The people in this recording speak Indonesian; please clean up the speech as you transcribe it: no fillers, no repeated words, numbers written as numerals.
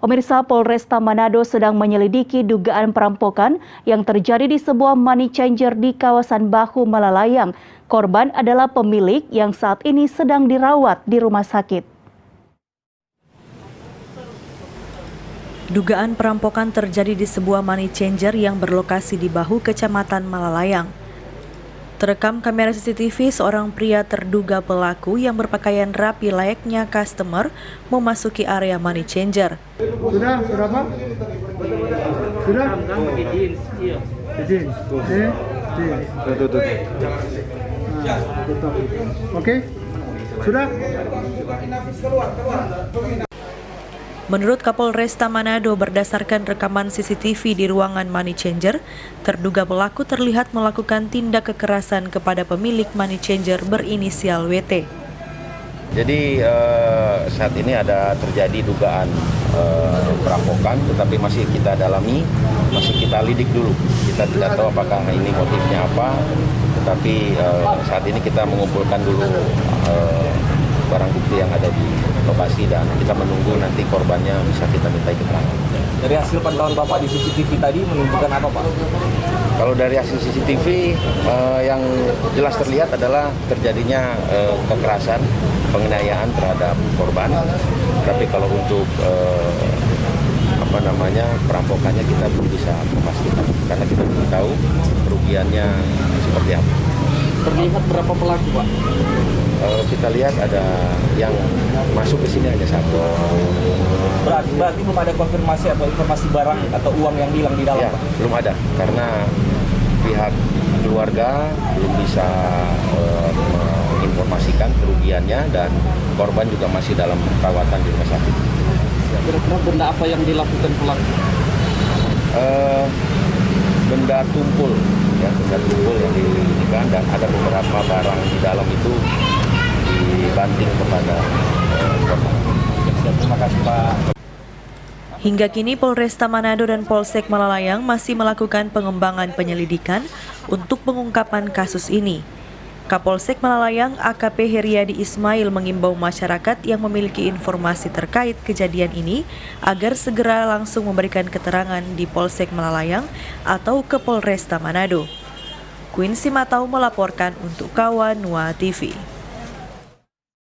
Pemirsa, Polresta Manado sedang menyelidiki dugaan perampokan yang terjadi di sebuah money changer di kawasan Bahu Malalayang. Korban adalah pemilik yang saat ini sedang dirawat di rumah sakit. Dugaan perampokan terjadi di sebuah money changer yang berlokasi di Bahu, Kecamatan Malalayang. Terekam kamera CCTV seorang pria terduga pelaku yang berpakaian rapi layaknya customer memasuki area money changer. Sudah Pak? Sudah? Izin. Oke. Sudah? Menurut Kapolresta Manado, berdasarkan rekaman CCTV di ruangan money changer, terduga pelaku terlihat melakukan tindak kekerasan kepada pemilik money changer berinisial WT. Jadi saat ini ada terjadi dugaan perampokan, tetapi masih kita dalami, masih kita lidik dulu. Kita tidak tahu apakah ini motifnya apa, tetapi saat ini kita mengumpulkan dulu barang bukti yang ada di lokasi dan kita menunggu nanti korbannya bisa kita minta keterangan. Dari hasil pantauan Bapak di CCTV tadi menunjukkan apa, Pak? Kalau dari hasil CCTV yang jelas terlihat adalah terjadinya kekerasan, penganiayaan terhadap korban. Tapi kalau untuk perampokannya kita belum bisa memastikan karena kita belum tahu kerugiannya seperti apa. Terlihat berapa pelaku, Pak? Kita lihat ada yang masuk ke sini hanya satu. Berarti belum ada konfirmasi atau informasi barang atau uang yang hilang di dalam, ya, Pak? Belum ada karena pihak keluarga belum bisa menginformasikan kerugiannya dan korban juga masih dalam perawatan di rumah sakit. Kira-kira benda apa yang dilakukan pelaku? Benda tumpul yang diinikan dan ada beberapa barang di dalam itu dibanting kepada korban. Terima kasih, Pak. Hingga kini Polresta Manado dan Polsek Malalayang masih melakukan pengembangan penyelidikan untuk pengungkapan kasus ini. Kapolsek Malalayang AKP Heriadi Ismail mengimbau masyarakat yang memiliki informasi terkait kejadian ini agar segera langsung memberikan keterangan di Polsek Malalayang atau ke Polresta Manado. Quincy Matau melaporkan untuk Kawan Nuwa TV.